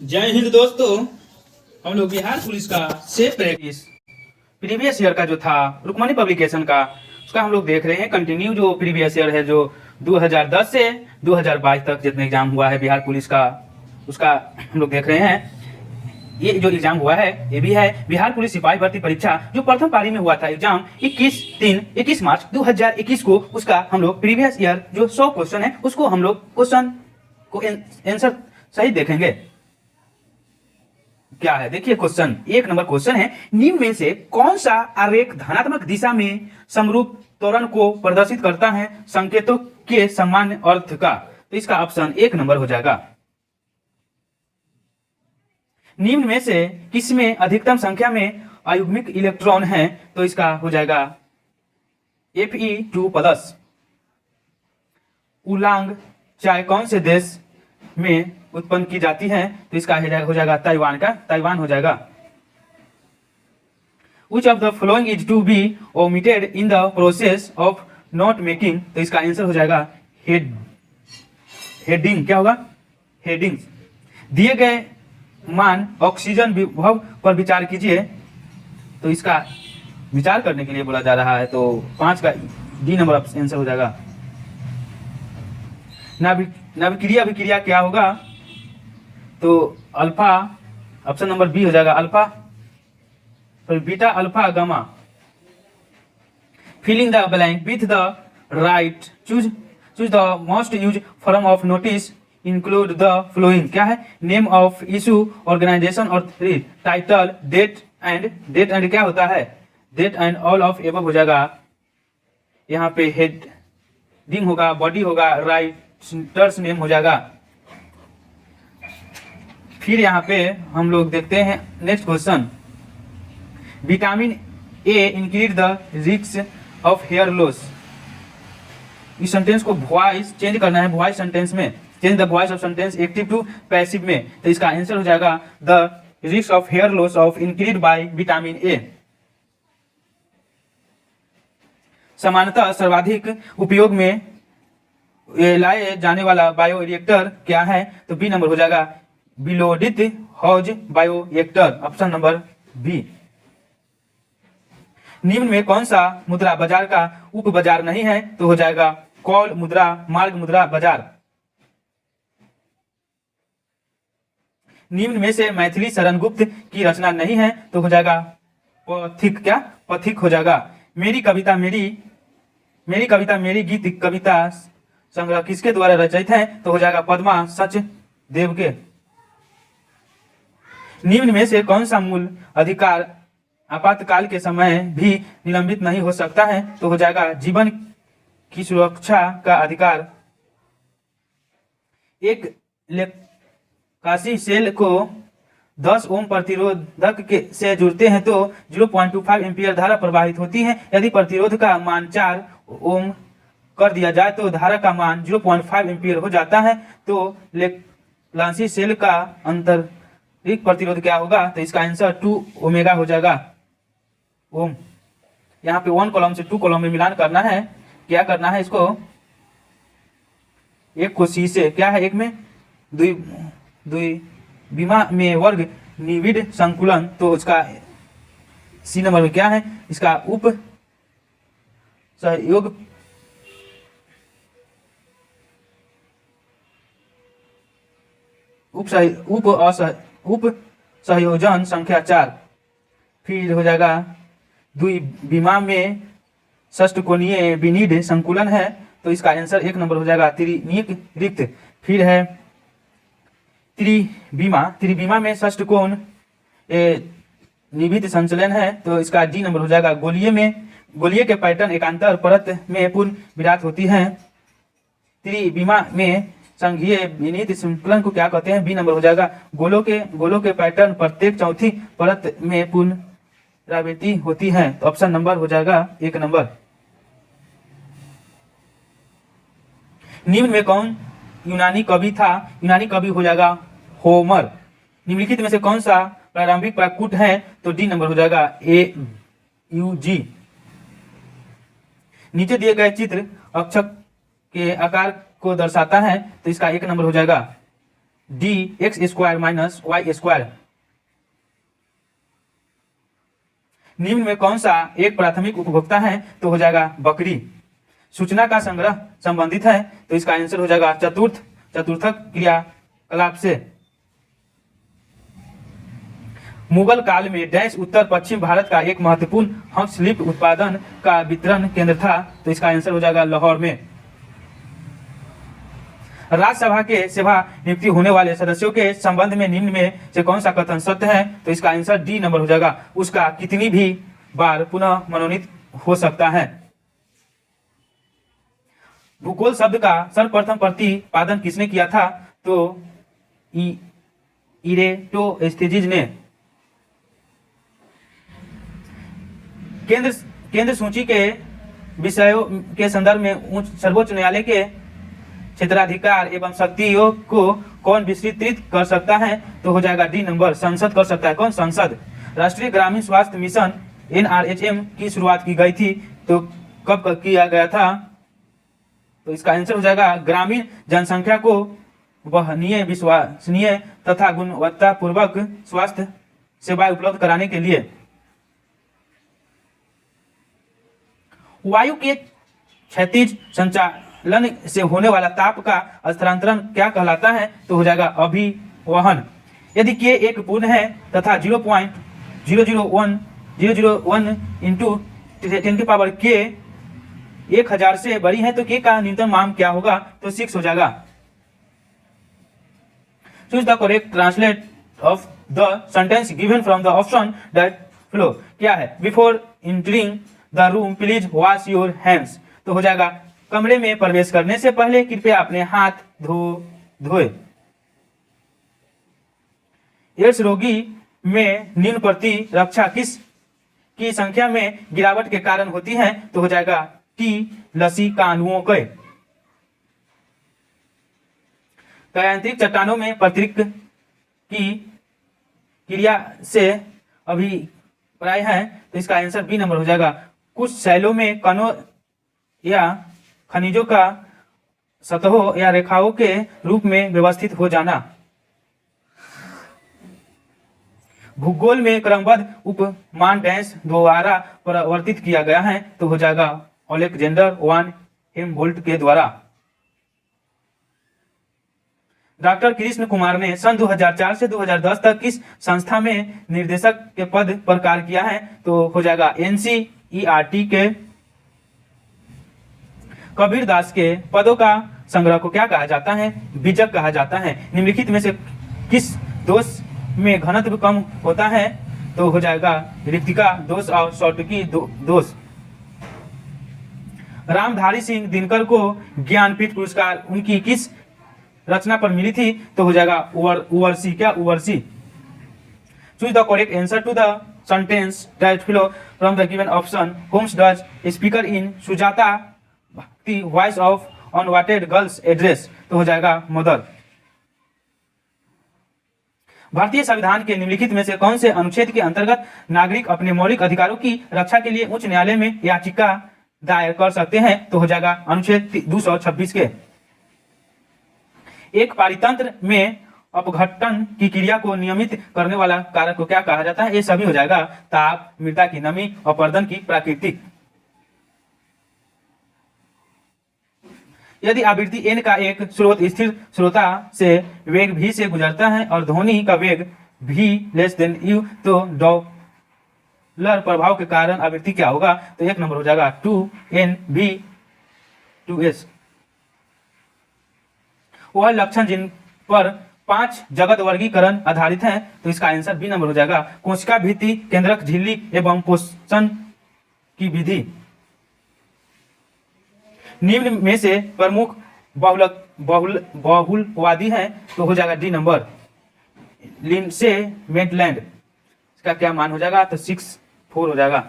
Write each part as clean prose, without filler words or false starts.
जय हिंद दोस्तों। हम लोग बिहार पुलिस का सेफ प्रैक्टिस प्रीवियस ईयर का जो था रुक्मणी पब्लिकेशन का उसका हम लोग देख रहे हैं। कंटिन्यू जो प्रीवियस ईयर है जो 2010 से 2022 तक जितना एग्जाम हुआ है बिहार पुलिस का उसका हम लोग देख रहे हैं। ये जो एग्जाम हुआ है ये भी है बिहार पुलिस सिपाही भर्ती परीक्षा जो प्रथम पारी में हुआ था एग्जाम 21 मार्च 2021 को। उसका हम लोग प्रीवियस ईयर जो 100 क्वेश्चन है उसको हम लोग क्वेश्चन को आंसर सही देखेंगे। क्या है देखिए, क्वेश्चन 1 नंबर क्वेश्चन है, निम्न में से कौन सा आरेख धनात्मक दिशा में समरूप त्वरण को प्रदर्शित करता है संकेतों के सामान्य अर्थ का। तो इसका ऑप्शन 1 नंबर हो जाएगा। निम्न में से किसमें अधिकतम संख्या में अयुग्मिक इलेक्ट्रॉन है। तो इसका हो जाएगा Fe2+। उलांग चाय कौन से देश में उत्पन्न की जाती है। तो इसका हो जाएगा ताइवान हो जाएगा। Which of the following is to be omitted in the process of note making। तो इसका आंसर हो जाएगा हेडिंग। क्या होगा? हेडिंग्स। दिए गए मान ऑक्सीजन विभव पर विचार कीजिए। तो इसका विचार करने के लिए बोला जा रहा है, तो 5 का डी नंबर आंसर हो जाएगा। नाभिकीय अभिक्रिया क्या होगा। तो अल्फा, ऑप्शन नंबर बी हो जाएगा अल्फा, फिर beta alpha gamma. Filling the blank with the right, choose the most use form of notice, include the following. क्या है? नेम ऑफ इशू, ऑर्गेनाइजेशन और टाइटल, डेट एंड क्या होता है? Date and all of above हो जाएगा। यहाँ पे हेडिंग होगा, बॉडी होगा, राइटर्स नेम हो जाएगा। फिर यहाँ पे हम लोग देखते हैं next question, vitamin A increase the risk of hair loss. इस सेंटेंस को वॉइस चेंज करना है, वॉइस सेंटेंस में change the voice of sentence active to passive में। तो इसका आंसर हो जाएगा the risk of hair loss of increase by vitamin A. सामान्यतः सर्वाधिक उपयोग में लाए जाने वाला बायोरिएक्टर क्या है। तो बी नंबर हो जाएगा बिलोडित हॉज बायोरिएक्टर, ऑप्शन नंबर बी। निम्न में कौन सा मुद्रा बाजार का उप बाजार नहीं है। तो हो जाएगा कॉल मुद्रा, मार्ग मुद्रा बाजार। निम्न में से मैथिली शरण गुप्त की रचना नहीं है। तो हो जाएगा पथिक। क्या? पथिक हो जाएगा। मेरी कविता मेरी गीत कविता संग्रह किसके द्वारा रचित है। तो हो जाएगा पद्मा सचदेव के। निम्न में से कौन सा मूल अधिकार आपातकाल के समय भी निलंबित नहीं हो सकता है। तो हो जाएगा जीवन की सुरक्षा का अधिकार। एक लेकासी सेल को 10 ओम प्रतिरोधक से जुड़ते हैं तो 0.25 एम्पियर धारा प्रवाहित होती है। यदि प्रतिरोध का मान 4 ओम कर दिया जाए तो धारा का मान 0.5 एम्पियर हो जाता है। तो लेकासी सेल का आंतरिक प्रतिरोध क्या होगा। तो इसका आंसर 2 ओमेगा हो जाएगा, ओम। यहाँ पे 1 कॉलम से 2 कॉलम में मिलान करना है। क्या करना है इसको, एक को सी से, क्या है एक में द्विविमा में वर्ग निविड संकुलन। तो उसका सी नंबर में क्या है, इसका उप सहयोग उप सहयोजन संख्या 4। फिर हो जाएगा द्विविमा में षष्टकोणीय विनिड संकुलन है। तो इसका आंसर 1 नंबर हो जाएगा त्रिनिक रिक्त। फिर है त्रिविमा में षष्टकोण निवित संचलन है। तो इसका डी नंबर हो जाएगा। गोलीय के पैटर्न एकांतर परत में पूर्ण विराट होती है। त्रिविमा में संघीय विनीत संकुलन को क्या कहते हैं। बी नंबर हो जाएगा। गोलों के पैटर्न प्रत्येक चौथी परत में पुनरावृत्ति होती है। तो ऑप्शन नंबर हो जाएगा 1 नंबर। निम्न में कौन यूनानी कवि था। यूनानी कवि हो जाएगा होमर। निम्नलिखित में से कौन सा प्रारंभिक प्राकृत है। तो डी नंबर हो जाएगा AUG। नीचे दिए गए चित्र अक्षक के आकार को दर्शाता है। तो इसका 1 नंबर हो जाएगा। D X square minus Y square. निम्न में कौन सा एक प्राथमिक उपभोक्ता है? तो हो जाएगा बकरी। सूचना का संग्रह संबंधित है तो इसका आंसर हो जाएगा चतुर्थक क्रियाकलाप से। मुगल काल में डैश उत्तर पश्चिम भारत का एक महत्वपूर्ण हस्तशिल्प उत्पादन का वितरण केंद्र था तो इसका आंसर हो जाएगा लाहौर में। राज्यसभा के सेवा नियुक्ति होने वाले सदस्यों के संबंध में निम्न में से कौन सा कथन सत्य है? तो इसका आंसर डी नंबर हो जाएगा, उसका कितनी भी बार पुनः मनोनीत हो सकता है। भूगोल शब्द का सर्वप्रथम प्रतिपादन किसने किया था? तो इरेटोस्थीजीज ने। केंद्र सूची के विषयों के संदर्भ में सर्वोच्च न्यायालय के क्षेत्राधिकार एवं शक्तियों को कौन विस्तृत कर सकता है? तो हो जाएगा डी नंबर, संसद कर सकता है। कौन? संसद। राष्ट्रीय ग्रामीण स्वास्थ्य मिशन NRHM की शुरुआत की गई थी तो कब किया गया था? तो इसका आंसर हो जाएगा ग्रामीण जनसंख्या को वहनीय, विश्वसनीय तथा गुणवत्तापूर्वक स्वास्थ्य सेवाएं उपलब्ध कराने के लिए। वायु के क्षैतिज संचालन से होने वाला ताप का स्थानांतरण क्या कहलाता है? तो हो जाएगा अभिवहन। यदि K एक पूर्ण है तथा 0.001 इंटू 10 की पावर K 1000 से बड़ी है तो K का न्यूनतम मान क्या होगा? तो 6 हो जाएगा। Choose the correct translate of the sentence given from the option that flow. क्या है? Before entering the room please wash your hands. तो हो जाएगा कमरे में प्रवेश करने से पहले कृपया अपने हाथ धोए। एड्स रोगी में निम्न प्रतिरक्षा किस की संख्या में गिरावट के कारण होती है? तो हो जाएगा टी लसीकानुओं के। कायांतरिक चट्टानों में प्रतिरक की क्रिया से अभिप्राय है तो इसका आंसर बी नंबर हो जाएगा। कुछ शैलों में कणों या खनिजों का सतहों या रेखाओं के रूप में व्यवस्थित हो जाना। भूगोल में क्रमबद्ध उपमान डैश द्वारा परिवर्तित किया गया है तो हो जाएगा अलेक्जेंडर वान हेमहोल्ट के द्वारा। डॉक्टर कृष्ण कुमार ने सन 2004 से 2010 तक किस संस्था में निर्देशक के पद पर कार्य किया है? तो हो जाएगा NCERT के। कबीर दास के पदों का संग्रह को क्या कहा जाता है? बीजक कहा जाता है। निम्नलिखित में से किस दोष में घनत्व कम होता है? तो हो जाएगा रिक्तिका दोष और सौटिकी दोष। रामधारी सिंह दिनकर को ज्ञानपीठ पुरस्कार उनकी किस रचना पर मिली थी? तो हो जाएगा उवर्सी। क्या? उवर्सी। Choose the correct answer to the sentence that flow from the given option. Homes does speaker in Sujata Bhakti voice of unwanted girls address. तो हो जाएगा मदर। भारतीय संविधान के निम्नलिखित में से कौन से अनुच्छेद के अंतर्गत नागरिक अपने मौलिक अधिकारों की रक्षा के लिए उच्च न्यायालय में याचिका दायर कर सकते हैं? तो हो जाएगा अनुच्छेद 226 के। एक पारितंत्र में अपघटन की क्रिया को नियमित करने वाला कारक को क्या कहा जाता है? ये सभी हो जाएगा ताप, मृदा की नमी, अपरदन की प्राकृतिक। यदि आवृत्ति n का एक स्रोत स्थिर श्रोता से वेग v से गुजरता है और ध्वनि का वेग v लेस देन u तो डॉपलर प्रभाव के कारण आवृत्ति क्या होगा? तो एक नंबर हो जाएगा 2NV2S। वह लक्षण जिन पर 5 जगत वर्गीकरण आधारित हैं तो इसका आंसर बी नंबर हो जाएगा। कोशिका भित्ति, केंद्रक झिल्ली एवं पोषण की विधि। निम्न में से प्रमुख बहुलवादी है तो हो जाएगा डी नंबर लिंडसे मेटलैंड। इसका क्या मान हो जाएगा? तो 6-4 हो जाएगा।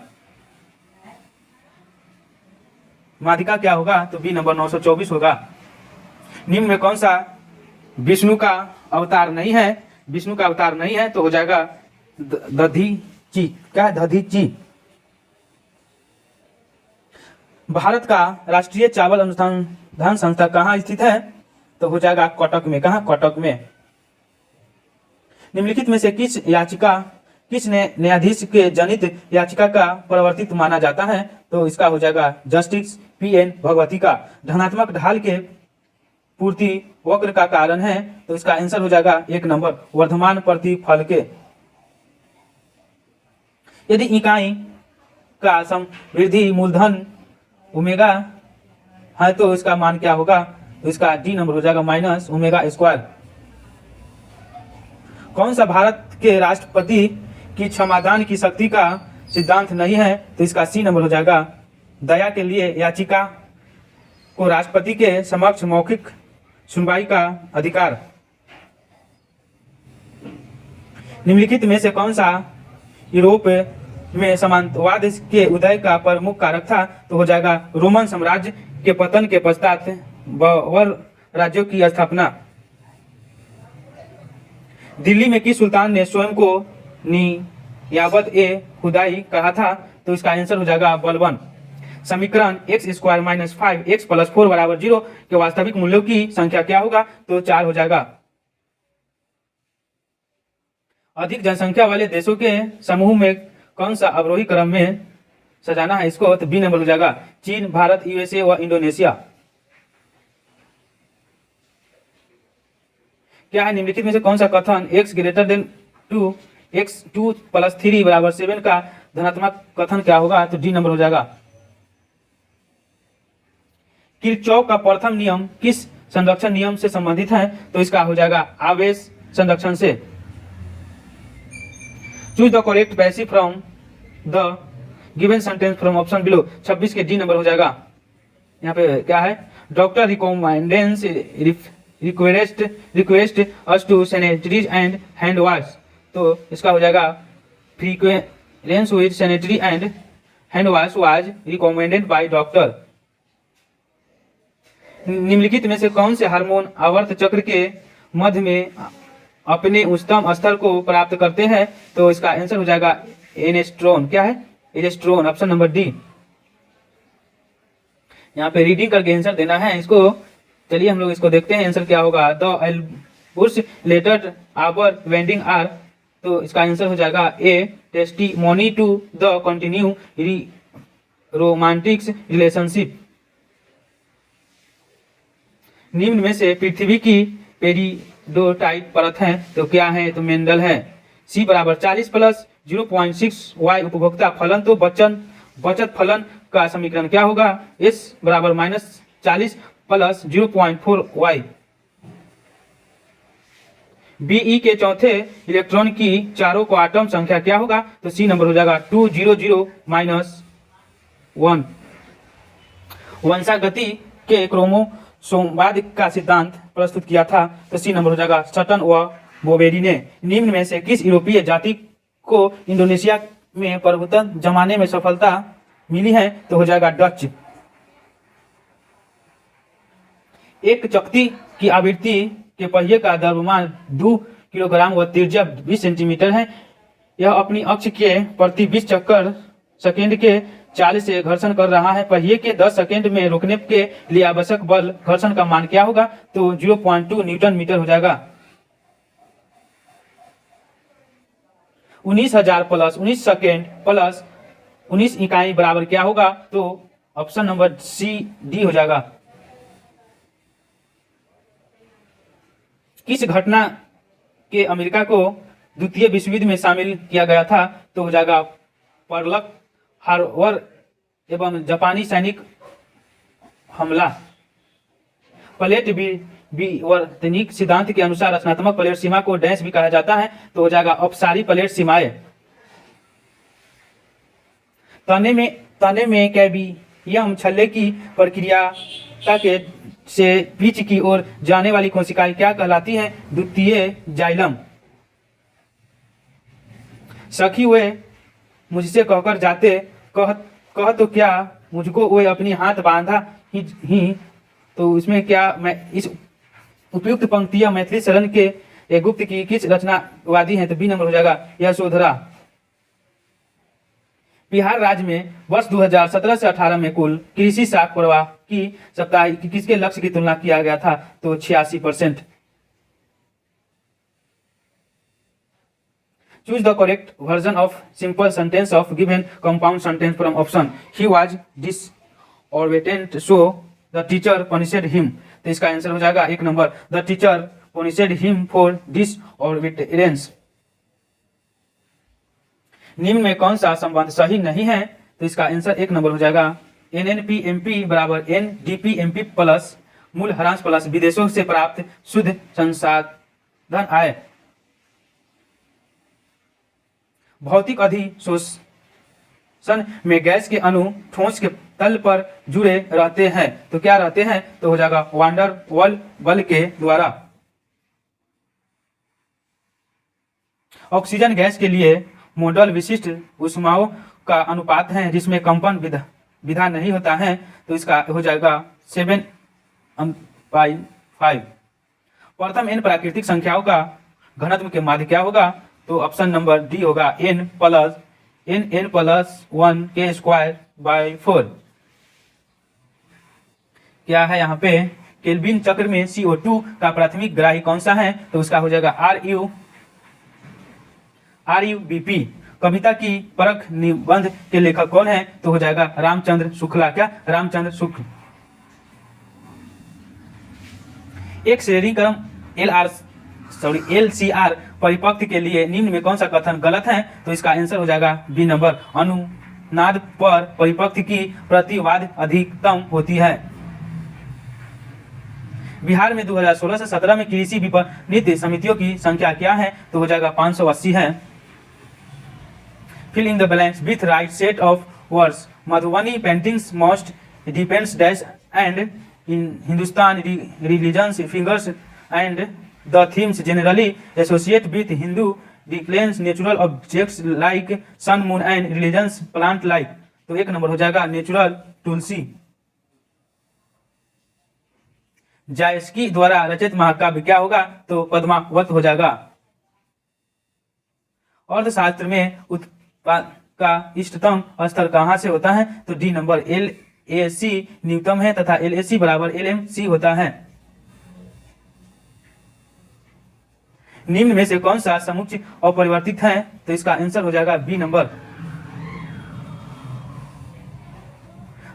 माध्यिका क्या होगा? तो बी नंबर 924 होगा। निम्न में कौन सा विष्णु का अवतार नहीं है? विष्णु का अवतार नहीं है तो हो जाएगा दधीची। क्या है? दधीची। भारत का राष्ट्रीय चावल अनुसंधान संस्था कहाँ स्थित है? तो हो जाएगा कटक में। कहाँ? कटक में। निम्नलिखित में से किस न्यायाधीश के जनित याचिका का प्रवर्तित माना जाता है? तो इसका हो जाएगा जस्टिस पीएन भगवती का। धनात्मक ढाल के पूर्ति वक्र का कारण है, तो इसका आंसर हो जाएगा 1 नंबर वर्धमान प्रतिफल के। यदि इकाई का समवृद्धि मूलधन ओमेगा है तो इसका मान क्या होगा? तो इसका डी नंबर हो जाएगा माइनस ओमेगा स्क्वायर। कौन सा भारत के राष्ट्रपति की क्षमादान की शक्ति का सिद्धांत नहीं है? तो इसका सी नंबर हो जाएगा दया के लिए याचिका को राष्ट्रपति के समक्ष मौखिक सुनवाई का अधिकार। निम्नलिखित में से कौन सा यूरोप में सामंतवाद के उदय का प्रमुख कारक था? तो हो जाएगा रोमन साम्राज्य के पतन के पश्चात बर्बर राज्यों की स्थापना। दिल्ली में किस सुल्तान ने स्वयं को नियाबत ए खुदाई कहा था? तो इसका आंसर हो जाएगा बलबन। समीकरण x square minus 5x plus 4 बराबर 0 के वास्तविक मूल्यों की संख्या क्या होगा? तो 4 हो जाएगा। अधिक जनसंख्या वाले देशों के समूह में कौन सा अवरोही क्रम में सजाना है इसको? तो बी नंबर हो जाएगा चीन, भारत, यूएसए व इंडोनेशिया। क्या है निम्नलिखित में से कौन सा कथन x greater than 2 x 2 plus 3 बराबर 7 का धनात्मक कथन क्या होगा? तो डी नंबर हो जाएगा। किरचॉफ का प्रथम नियम किस संरक्षण नियम से संबंधित है? तो इसका हो जाएगा आवेश संरक्षण से। Choose the correct passive from the given sentence from option below. 26 के डी नंबर हो जाएगा। यहाँ पे क्या है? Doctor recommends request us to sanitaries and hand wash. तो इसका हो जाएगा frequents with sanitary and hand wash was recommended by doctor. निम्नलिखित में से कौन से हार्मोन आवर्त चक्र के मध्य में अपने उच्चतम स्तर को प्राप्त करते हैं? तो इसका आंसर हो जाएगा एनेस्ट्रोन। क्या है? एनेस्ट्रोन, ऑप्शन नंबर डी। यहाँ पे रीडिंग करके आंसर देना है इसको। चलिए हम लोग इसको देखते हैं आंसर क्या होगा। द एल्बुर्स लेटर आवर वेंडिंग आर। तो इसका आंसर हो जाएगा a testimony to the continue romantics relationship. निम्न में से पृथ्वी की पेरिडोटाइट परत है तो क्या है? तो मेंडल है। सी बराबर 40 प्लस 0.6 वाई उपभोक्ता फलन। तो बचत फलन का समीकरण क्या होगा? एस बराबर माइनस 40 प्लस 0.4 वाई। बीई के चौथे इलेक्ट्रॉन की चारों को आटम संख्या क्या होगा? तो सी नंबर हो जाएगा 200 माइनस 1। वंशागति के क्रोमोसोमवाद का सिद्धांत प्रस्तुत किया था तो सी नंबर हो जाएगा सटन व बोवेरी ने। निम्न में से किस यूरोपीय जाति को इंडोनेशिया में प्रभुत्व जमाने में सफलता मिली है? तो हो जाएगा डच। एक चकती की आवृत्ति के पहिए का द्रव्यमान 2 किलोग्राम व त्रिज्या 20 सेंटीमीटर है। यह अपनी अक्ष के प्रति 20 चक्कर सेकेंड के चाल से घर्षण कर रहा है। पहिए के 10 सेकेंड में रोकने के लिए आवश्यक बल घर्षण का मान क्या होगा? तो 0.2 न्यूटन मीटर हो जाएगा। 19,000 प्लस 19 सेकेंड प्लस 19 इकाई बराबर क्या होगा? तो ऑप्शन नंबर सी डी हो जाएगा। किस घटना के अमेरिका को द्वितीय विश्व युद्ध में शामिल किया गया था? तो हो जाएगा पर्ल हार्बर एवं जापानी सैनिक हमला। प्लेट विवर्तनिक सिद्धांत के अनुसार रचनात्मक प्लेट सीमा को डैश भी कहा जाता है तो हो जाएगा अपसारी प्लेट सीमाएं। तने में कैबियम छल्ले की प्रक्रिया के से बीच की ओर जाने वाली कोशिकाएं क्या कहलाती हैं? द्वितीय जाइलम। सखी वे मुझसे कहकर जाते कह तो क्या मुझको वो अपनी हाथ बांधा ही। तो इसमें क्या मैं इस उपयुक्त पंक्तियां मैथिली शरण के गुप्त की किस रचनावादी हैं? तो बी नंबर हो जाएगा यशोधरा। बिहार राज्य में वर्ष 2017 से 18 में कुल कृषि साख प्रवाह की साप्ताहिक किसके लक्ष्य की तुलना किया गया था? तो 86%। Choose the correct version of simple sentence of given compound sentence from option he was disobedient so the teacher punished him. तो इसका आंसर हो जाएगा 1 number, the teacher punished him for disobedience. निम्न में कौन सा संबंध सही नहीं है? तो इसका आंसर 1 नंबर हो जाएगा, NNPMP बराबर NDPMP प्लस मूल ह्रास प्लस विदेशों से प्राप्त शुद्ध संसाधन आय। भौतिक अधिशोषण में गैस के अणु ठोस के तल पर जुड़े रहते हैं। तो क्या रहते हैं? तो हो जाएगा वांडर वॉल बल के द्वारा। ऑक्सीजन गैस के लिए मॉडल विशिष्ट ऊष्माओं का अनुपात है जिसमें कंपन विधा नहीं होता है। तो इसका हो जाएगा 7/5। प्रथम n प्राकृतिक संख्याओं का घनत्व के माध्य क्या होगा? तो ऑप्शन नंबर डी होगा n प्लस 1 के स्क्वायर बाय 4। क्या है यहाँ पे? केल्विन चक्र में CO2 का प्राथमिक ग्राही कौन सा है? तो उसका हो जाएगा RUBP। कविता की परख निबंध के लेखक कौन है? तो हो जाएगा रामचंद्र शुक्ला। क्या? रामचंद्र शुक्ल। एक श्रेणी क्रम LCR परिपक्ति के लिए निम्न में कौन सा कथन गलत है? तो इसका आंसर हो जाएगा बी नंबर, अनुनाद पर परिपक्ति की प्रतिवाद अधिकतम होती है। बिहार में 2016 से 17 में कृषि विपणित समितियों की संख्या क्या है? तो हो जाएगा 580 है। Fill in the blanks with right set of words. Madhubani paintings most depends dash and in Hindustan religions figures and the themes generally associate with Hindu declines natural objects like sun, moon and religions plant like. तो 1 number हो जाएगा natural तुलसी। जायस्की द्वारा रचित महाकाव्य क्या होगा? तो पद्मावत हो जाएगा। अर्थशास्त्र में का इष्टतम स्तर कहां से होता है? तो डी नंबर, LAC न्यूनतम है तथा LAC बराबर LMC होता है। निम्न में से कौन सा समुच्चय अपरिवर्तित है? तो इसका आंसर हो जाएगा बी नंबर।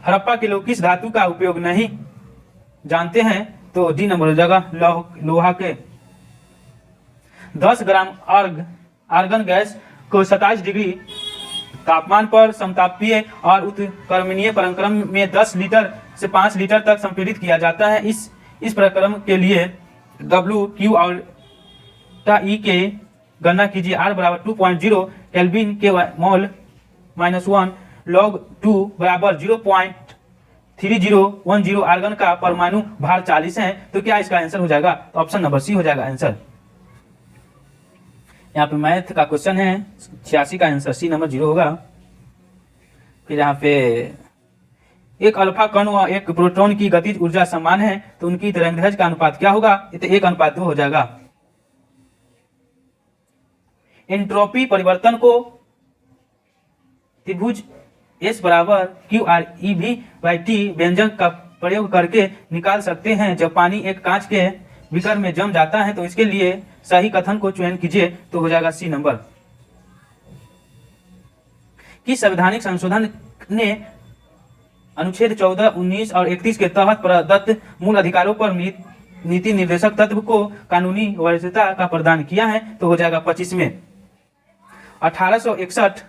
हड़प्पा के लोग किस धातु का उपयोग नहीं जानते हैं? तो डी नंबर हो जाएगा लोहा के। 10 ग्राम आर्गन गैस को 27 डिग्री तापमान पर समतापीय और उत्क्रमणीय प्रक्रम में 10 लीटर से 5 लीटर तक संपीड़ित किया जाता है। इस प्रक्रम के लिए W, Q और E के गणना कीजिए। R बराबर 2.0 केल्विन के मोल -1 log 2 बराबर 0.3010। आर्गन का परमाणु भार 40 है। तो क्या इसका आंसर हो जाएगा? तो ऑप्शन नंबर सी हो जाएगा आंसर। यहाँ पे मैथ का क्वेश्चन है, 86 का आंसर सी नंबर 0 होगा। फिर यहाँ पे एक अल्फा कण व एक प्रोटॉन की गतिज ऊर्जा समान है तो उनकी तरंगदैर्घ्य का अनुपात क्या होगा? तो 1:2 हो जाएगा। एंट्रोपी परिवर्तन को त्रिभुज S बराबर QREV/T व्यंजक का प्रयोग करके निकाल सकते हैं। जब पानी एक कांच के बीकर में जम जाता है तो इसके लिए सही कथन को चयन कीजिए। तो हो जाएगा सी नंबर। किस संवैधानिक संशोधन ने अनुच्छेद 14, 19 और 31 के तहत प्रदत्त मूल अधिकारों पर नीति निर्देशक तत्व को कानूनी वैधता का प्रदान किया है? तो हो जाएगा 25 में। 1861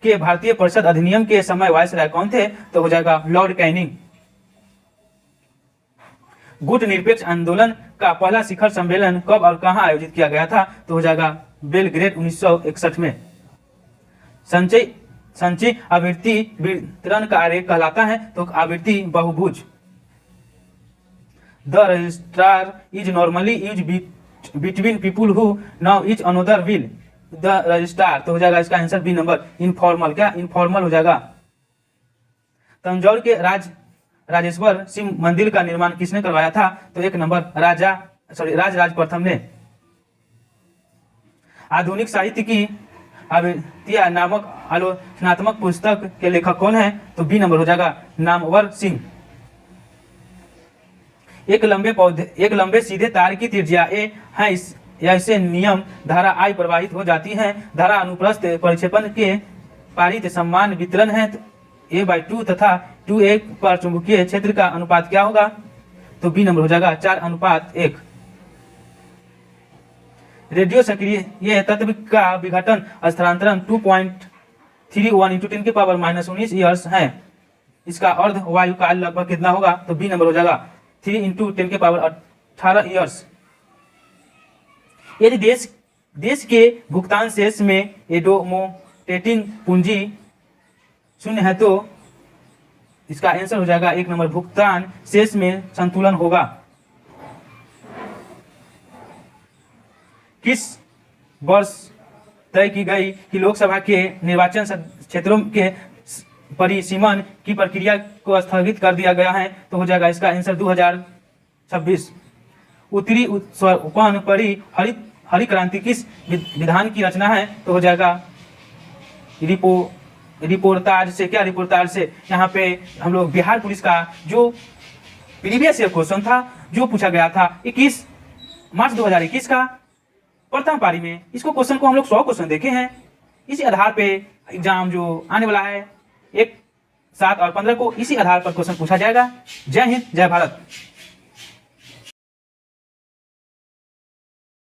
के भारतीय परिषद अधिनियम के समय वायसराय कौन थे? तो हो जाएगा लॉर्ड कैनिंग। गुट निरपेक्ष आंदोलन का पहला शिखर सम्मेलन कब और कहां आयोजित किया गया था? तो हो जाएगा बेलग्रेड 1961 में। संचयी आवृत्ति वितरण कार्य कहलाता है? तो आवृत्ति बहुभुज। The registrar is normally use between people who now etch another will. The registrar, तो हो जाएगा इसका आंसर बी नंबर, इनफॉर्मल। क्या? इनफॉर्मल हो जाएगा। तंजौर के राजेश्वर शिव मंदिर का निर्माण किसने करवाया था? तो 1 नंबर, राज प्रथम ने। आधुनिक साहित्य की आवृत्तियां नामक आलोचनात्मक पुस्तक के लेखक कौन है? तो बी नंबर हो जाएगा, नामवर सिंह। एक लंबे सीधे तार की त्रिज्या a है, या इससे नियम धारा I प्रवाहित हो जाती है। धारा अनुप्रस्थ परिक्षेपण के पारित समान वितरण है। A/2 तथा 2A पर चुंबकीय क्षेत्र का अनुपात क्या होगा? तो B नंबर हो जाएगा 4:1। रेडियो सक्रिय तत्व का विघटन स्थानांतरण 2.31 × 10⁻⁻19 ईयर्स है। इसका अर्ध वायु काल लगभग कितना होगा? तो बी नंबर हो जाएगा 3 × 10⁻18 ईयर्स। यदि देश के भुगतान शेष में एडोमोटेटिंग पूंजी शून्य है तो इसका आंसर हो जाएगा 1 नंबर, भुगतान शेष में संतुलन होगा। किस वर्ष तय की गई कि लोकसभा के निर्वाचन क्षेत्रों के परिसीमन की प्रक्रिया को स्थगित कर दिया गया है? तो हो जाएगा इसका आंसर 2026। उत्तरी उपनपरी हरी क्रांति किस विधान की रचना है? तो हो जाएगा रिपोर्टाज से। क्या रिपोर्टाज से? यहाँ पे हम लोग बिहार पुलिस का जो प्रीवियस ईयर क्वेश्चन था जो पूछा गया था 21 मार्च 2021 का प्रथम पारी में, इसको क्वेश्चन को हम लोग 100 क्वेश्चन देखे हैं। इसी आधार पे एग्जाम जो आने वाला है 1, 7 और 15 को इसी आधार पर क्वेश्चन पूछा जाएगा। जय हिंद, जय भारत।